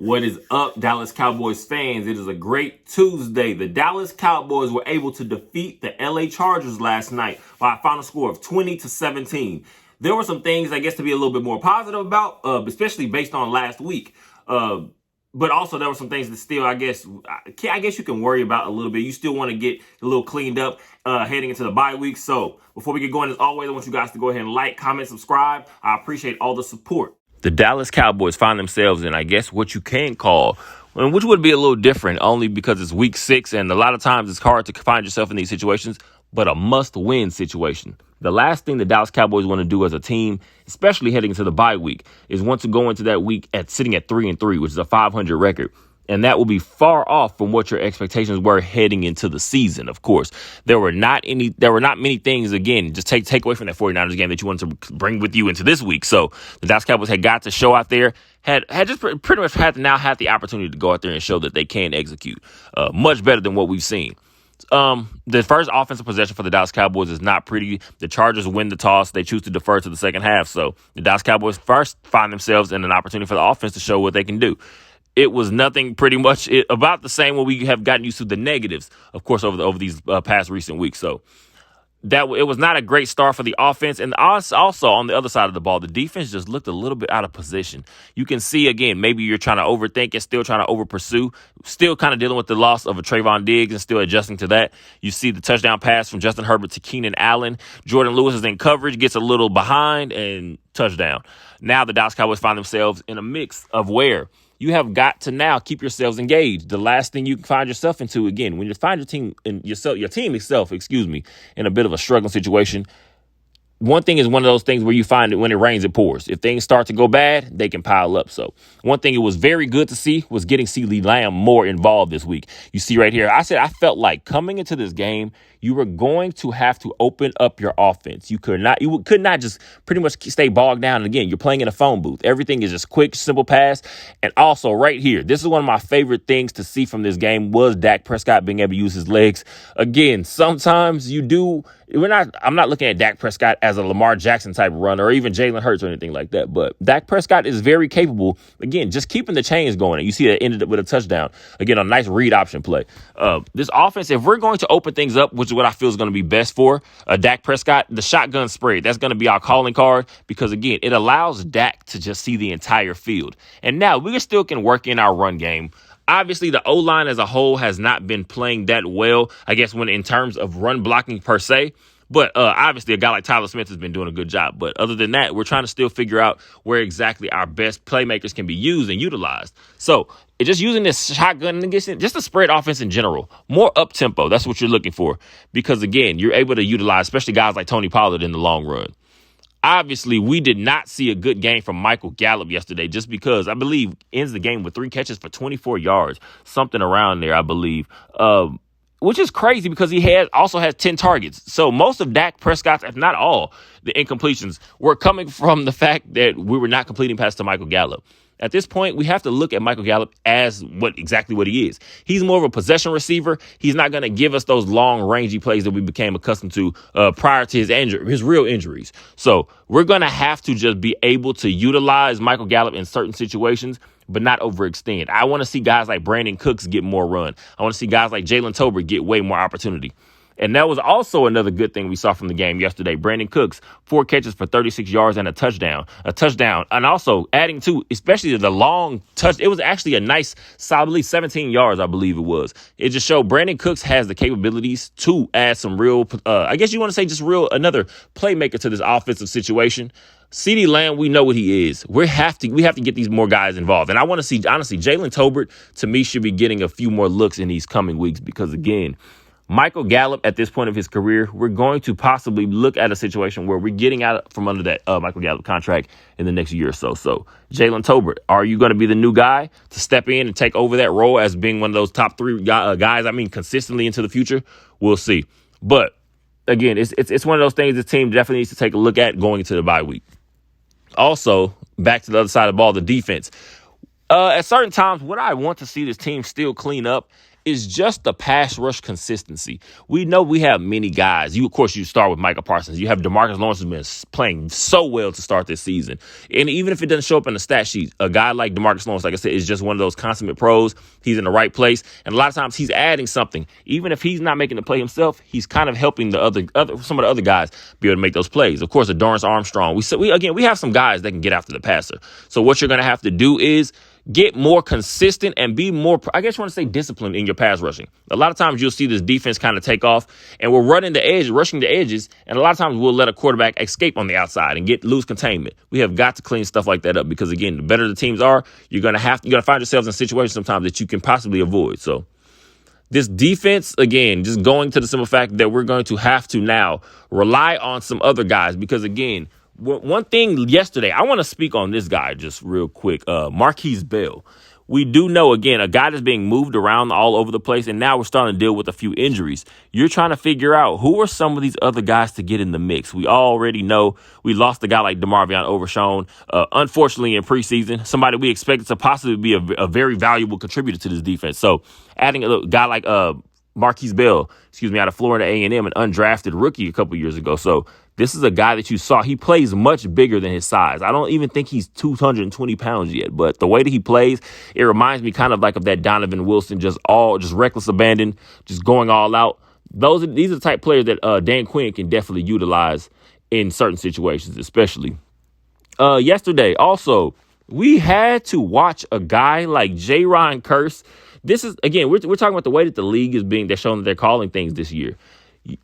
What is up, Dallas Cowboys fans? It is a great Tuesday. The Dallas Cowboys were able to defeat the LA Chargers last night by a final score of 20-17. There were some things, I guess, to be a little bit more positive about, especially based on last week. But also there were some things that still, I guess you can worry about a little bit. You still want to get a little cleaned up heading into the bye week. So before we get going, as always, I want you guys to go ahead and like, comment, subscribe. I appreciate all the support. The Dallas Cowboys find themselves in, I guess, what you can call, which would be a little different only because it's week 6 and a lot of times it's hard to find yourself in these situations, but a must-win situation. The last thing the Dallas Cowboys want to do as a team, especially heading into the bye week, is want to go into that week sitting at 3-3, which is a 500 record. And that will be far off from what your expectations were heading into the season. Of course, there were not many things, again, just take away from that 49ers game that you wanted to bring with you into this week. So the Dallas Cowboys had got to show out there, had just pretty much had the opportunity to go out there and show that they can execute much better than what we've seen. The first offensive possession for the Dallas Cowboys is not pretty. The Chargers win the toss. They choose to defer to the second half. So the Dallas Cowboys first find themselves in an opportunity for the offense to show what they can do. It was nothing pretty much about the same when we have gotten used to the negatives, of course, over these past recent weeks. So that it was not a great start for the offense. And also on the other side of the ball, the defense just looked a little bit out of position. You can see, again, maybe you're trying to overthink it, still trying to over pursue, still kind of dealing with the loss of a Trayvon Diggs and still adjusting to that. You see the touchdown pass from Justin Herbert to Keenan Allen. Jordan Lewis is in coverage, gets a little behind, and touchdown. Now the Dallas Cowboys find themselves in a mix of where you have got to now keep yourselves engaged. The last thing you can find yourself into, again, when you find your team itself, in a bit of a struggling situation, one thing is one of those things where you find it when it rains, it pours. If things start to go bad, they can pile up. So one thing it was very good to see was getting CeeDee Lamb more involved this week. You see right here, I felt like coming into this game, you were going to have to open up your offense. You could not just pretty much stay bogged down. And again, you're playing in a phone booth. Everything is just quick, simple pass. And also right here, this is one of my favorite things to see from this game was Dak Prescott being able to use his legs. Again, sometimes I'm not looking at Dak Prescott as a Lamar Jackson type runner or even Jalen Hurts or anything like that. But Dak Prescott is very capable, again, just keeping the chains going. And you see that ended up with a touchdown. Again, a nice read option play. This offense, if we're going to open things up, which is what I feel is going to be best for Dak Prescott, the shotgun spread, that's going to be our calling card because, again, it allows Dak to just see the entire field. And now we still can work in our run game. Obviously, the O-line as a whole has not been playing that well, I guess, when in terms of run blocking per se. But obviously, a guy like Tyler Smith has been doing a good job. But other than that, we're trying to still figure out where exactly our best playmakers can be used and utilized. So just using this shotgun, just the spread offense in general, more up-tempo. That's what you're looking for. Because, again, you're able to utilize, especially guys like Tony Pollard in the long run. Obviously, we did not see a good game from Michael Gallup yesterday just because I believe ends the game with 3 catches for 24 yards, something around there, I believe. Which is crazy because he also has 10 targets. So most of Dak Prescott's, if not all, the incompletions were coming from the fact that we were not completing passes to Michael Gallup. At this point, we have to look at Michael Gallup as exactly what he is. He's more of a possession receiver. He's not going to give us those long, rangy plays that we became accustomed to prior to his real injuries. So we're going to have to just be able to utilize Michael Gallup in certain situations, but not overextend. I want to see guys like Brandon Cooks get more run. I want to see guys like Jalen Tolbert get way more opportunity. And that was also another good thing we saw from the game yesterday. Brandon Cooks, 4 catches for 36 yards and a touchdown. And also adding to, especially the long touch. It was actually a nice, solidly 17 yards, I believe it was. It just showed Brandon Cooks has the capabilities to add some real, I guess you want to say just another playmaker to this offensive situation. CeeDee Lamb, we know what he is. We have to get these more guys involved. And I want to see, honestly, Jalen Tolbert, to me, should be getting a few more looks in these coming weeks because, again, Michael Gallup, at this point of his career, we're going to possibly look at a situation where we're getting out from under that Michael Gallup contract in the next year or so. So, Jalen Tolbert, are you going to be the new guy to step in and take over that role as being one of those top 3 guys, consistently into the future? We'll see. But, again, it's one of those things the team definitely needs to take a look at going into the bye week. Also, back to the other side of the ball, the defense. At certain times, what I want to see this team still clean up is just the pass rush consistency. We know we have many guys. Of course, you start with Micah Parsons. You have DeMarcus Lawrence who's been playing so well to start this season. And even if it doesn't show up in the stat sheet, a guy like DeMarcus Lawrence, like I said, is just one of those consummate pros. He's in the right place. And a lot of times he's adding something. Even if he's not making the play himself, he's kind of helping the some of the other guys be able to make those plays. Of course, Dorrance Armstrong. We have some guys that can get after the passer. So what you're going to have to do is get more consistent and be more, I guess you want to say, disciplined in your pass rushing. A lot of times you'll see this defense kind of take off and we're rushing the edges, and a lot of times we'll let a quarterback escape on the outside and lose containment. We have got to clean stuff like that up because, again, the better the teams are, you're going to find yourselves in situations sometimes that you can possibly avoid. So this defense, again, just going to the simple fact that we're going to have to now rely on some other guys because, again, one thing yesterday, I want to speak on this guy just real quick, Marquise Bell. We do know, again, a guy that's being moved around all over the place, and now we're starting to deal with a few injuries. You're trying to figure out who are some of these other guys to get in the mix. We already know we lost a guy like DeMarvion Overshown, unfortunately, in preseason, somebody we expected to possibly be a very valuable contributor to this defense. So adding a guy like Marquise Bell, out of Florida A&M, an undrafted rookie a couple years ago. So this is a guy that you saw. He plays much bigger than his size. I don't even think he's 220 pounds yet, but the way that he plays, it reminds me kind of like of that Donovan Wilson, just reckless abandon, just going all out. These are the type of players that Dan Quinn can definitely utilize in certain situations, especially. Yesterday, also, we had to watch a guy like J-Ron Curse. This is, again, we're talking about the way that the league is they're showing that they're calling things this year.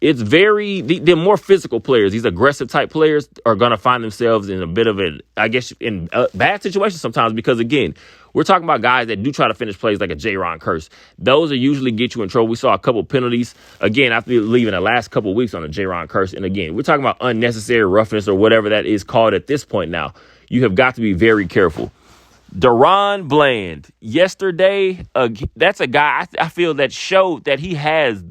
It's they're more physical players. These aggressive type players are going to find themselves in a bit of in bad situations sometimes because, again, we're talking about guys that do try to finish plays like a J-Ron Curse. Those are usually get you in trouble. We saw a couple penalties, again, after leaving the last couple of weeks on a J-Ron Curse. And, again, we're talking about unnecessary roughness or whatever that is called at this point now. You have got to be very careful. Deron Bland, yesterday, that's a guy I feel that showed that he has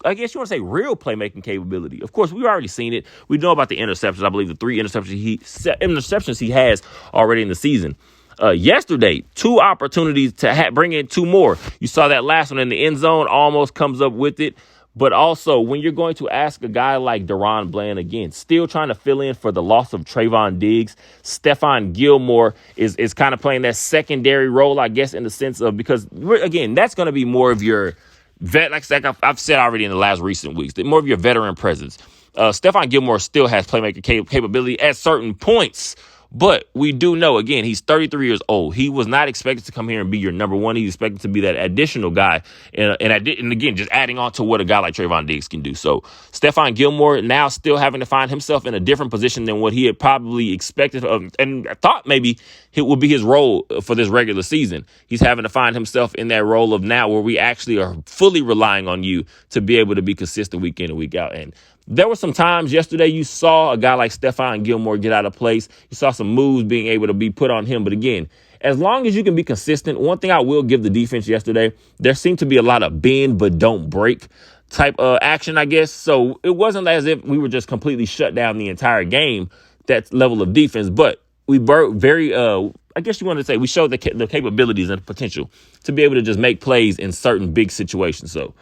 I guess you want to say real playmaking capability. Of course, we've already seen it. We know about the interceptions. I believe the 3 interceptions he has already in the season. Yesterday, 2 opportunities to bring in 2 more. You saw that last one in the end zone, almost comes up with it. But also, when you're going to ask a guy like Deron Bland, again, still trying to fill in for the loss of Trayvon Diggs, Stephon Gilmore is kind of playing that secondary role, I guess, in the sense of because, again, that's going to be more of your vet, like I've said already in the last recent weeks, more of your veteran presence. Stephon Gilmore still has playmaking capability at certain points. But we do know, again, he's 33 years old. He was not expected to come here and be your number one. He's expected to be that additional guy. And again, just adding on to what a guy like Trayvon Diggs can do. So Stephon Gilmore now still having to find himself in a different position than what he had probably expected and thought maybe it would be his role for this regular season. He's having to find himself in that role of now where we actually are fully relying on you to be able to be consistent week in and week out. And there were some times yesterday you saw a guy like Stephon Gilmore get out of place. You saw some moves being able to be put on him. But again, as long as you can be consistent, one thing I will give the defense yesterday, there seemed to be a lot of bend but don't break type action, I guess. So it wasn't as if we were just completely shut down the entire game, that level of defense. But we were very, I guess you want to say, we showed the capabilities and potential to be able to just make plays in certain big situations. So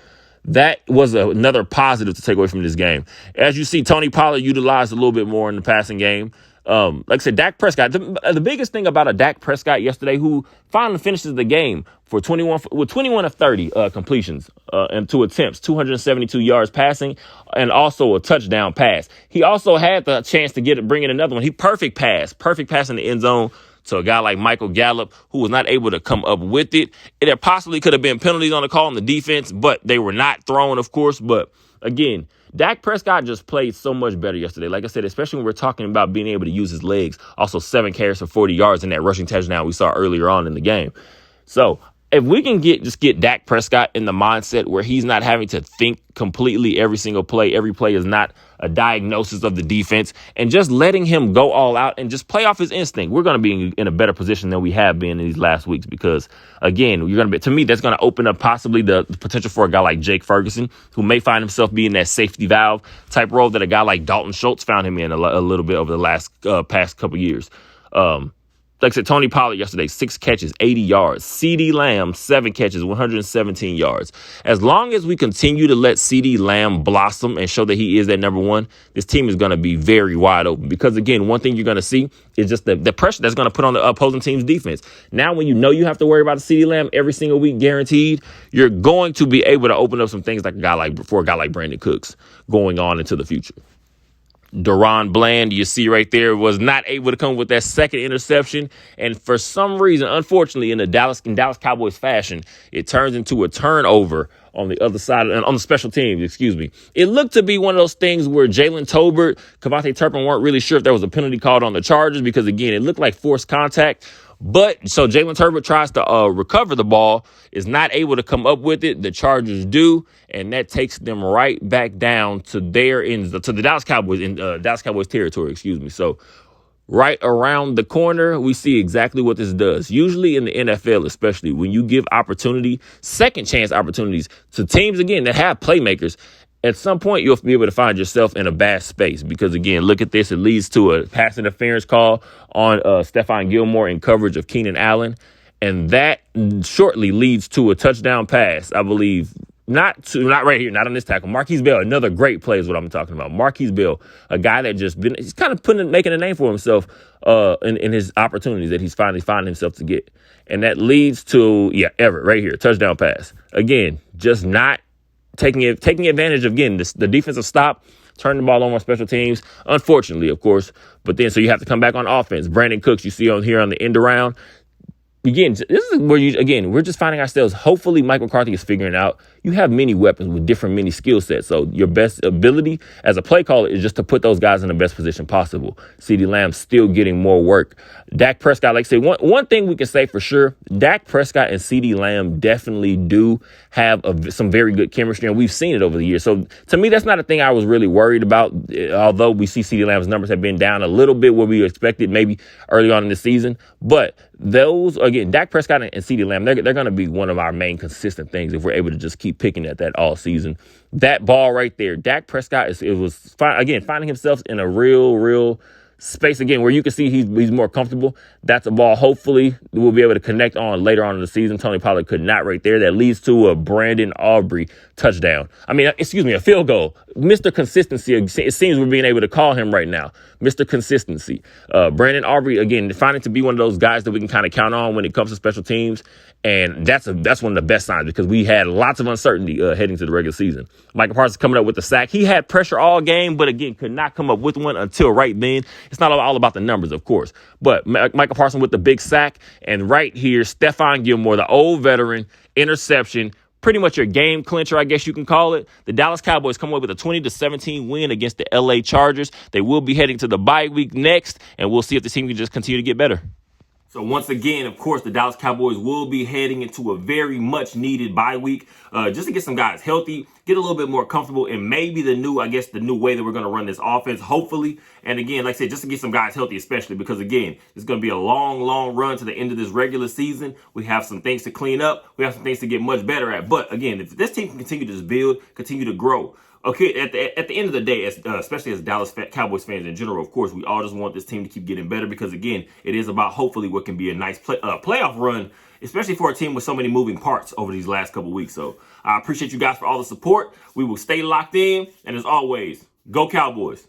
that was another positive to take away from this game. As you see, Tony Pollard utilized a little bit more in the passing game. Like I said, Dak Prescott, the biggest thing about a Dak Prescott yesterday, who finally finishes the game with 21 of 30 completions and 2 attempts, 272 yards passing, and also a touchdown pass. He also had the chance to bring in another one. Perfect pass in the end zone to a guy like Michael Gallup, who was not able to come up with it. There possibly could have been penalties on the call on the defense, but they were not thrown, of course. But again, Dak Prescott just played so much better yesterday. Like I said, especially when we're talking about being able to use his legs. Also 7 carries for 40 yards in that rushing touchdown we saw earlier on in the game. So if we can get Dak Prescott in the mindset where he's not having to think completely every single play, every play is not a diagnosis of the defense, and just letting him go all out and just play off his instinct, we're going to be in a better position than we have been in these last weeks. Because again, to me, that's going to open up possibly the potential for a guy like Jake Ferguson, who may find himself being that safety valve type role that a guy like Dalton Schultz found him in a little bit over the past couple years. like I said, Tony Pollard yesterday, 6 catches, 80 yards. CeeDee Lamb, 7 catches, 117 yards. As long as we continue to let CeeDee Lamb blossom and show that he is that number one, this team is going to be very wide open. Because, again, one thing you're going to see is just the pressure that's going to put on the opposing team's defense. Now, when you know you have to worry about a CeeDee Lamb every single week guaranteed, you're going to be able to open up some things like a guy like Brandon Cooks going on into the future. Deron Bland, you see right there, was not able to come with that second interception. And for some reason, unfortunately, in Dallas Cowboys fashion, it turns into a turnover on the other side, on the special teams, excuse me. It looked to be one of those things where Jalen Tolbert, Kavontae Turpin weren't really sure if there was a penalty called on the Chargers because, again, it looked like forced contact. But so Jalen Tolbert tries to recover the ball, is not able to come up with it. The Chargers do, and that takes them right back down to to the Dallas Cowboys in Dallas Cowboys territory. Excuse me. So right around the corner, we see exactly what this does. Usually in the NFL, especially when you give second chance opportunities to teams again that have playmakers. At some point, you'll be able to find yourself in a bad space because, again, look at this. It leads to a pass interference call on Stephon Gilmore in coverage of Keenan Allen. And that shortly leads to a touchdown pass, I believe. Not right here, not on this tackle. Marquise Bell, another great play is what I'm talking about. Marquise Bell, a guy that he's kind of making a name for himself in his opportunities that he's finally finding himself to get. And that leads to, Everett right here, touchdown pass. Again, just not taking advantage of, again, the defensive stop, turning the ball over on special teams, unfortunately, of course. But then, so you have to come back on offense. Brandon Cooks, you see on here on the end around. Again, this is where we're just finding ourselves. Hopefully, Mike McCarthy is figuring out you have many weapons with many skill sets. So your best ability as a play caller is just to put those guys in the best position possible. CeeDee Lamb still getting more work. Dak Prescott, like I say, one thing we can say for sure, Dak Prescott and CeeDee Lamb definitely do have some very good chemistry, and we've seen it over the years. So to me, that's not a thing I was really worried about, although we see CeeDee Lamb's numbers have been down a little bit where we expected maybe early on in the season. But those, again, Dak Prescott and CeeDee Lamb, they're going to be one of our main consistent things if we're able to just keep picking at that all season. That ball right there, Dak Prescott, finding himself in a real space again where you can see he's more comfortable. That's a ball hopefully we'll be able to connect on later on in the season. Tony Pollard could not right there. That leads to a Brandon Aubrey touchdown. A field goal. Mr. Consistency, it seems we're being able to call him right now. Mr. Consistency. Brandon Aubrey, again, finding to be one of those guys that we can kind of count on when it comes to special teams. And that's one of the best signs because we had lots of uncertainty heading to the regular season. Michael Parsons coming up with the sack. He had pressure all game, but again, could not come up with one until right then. It's not all about the numbers, of course. But Michael Parsons with the big sack. And right here, Stephon Gilmore, the old veteran, interception. Pretty much your game clincher, I guess you can call it. The Dallas Cowboys come away with a 20-17 win against the LA Chargers. They will be heading to the bye week next, and we'll see if the team can just continue to get better. So once again, of course, the Dallas Cowboys will be heading into a very much needed bye week just to get some guys healthy, get a little bit more comfortable, and maybe the new way that we're going to run this offense, hopefully. And again, like I said, just to get some guys healthy, especially because, again, it's going to be a long run to the end of this regular season. We have some things to clean up. We have some things to get much better at. But again, if this team can continue to just build, continue to grow, okay, at the end of the day, especially as Dallas Cowboys fans in general, of course, we all just want this team to keep getting better because, again, it is about hopefully what can be a nice playoff run, especially for a team with so many moving parts over these last couple weeks. So I appreciate you guys for all the support. We will stay locked in. And as always, go Cowboys.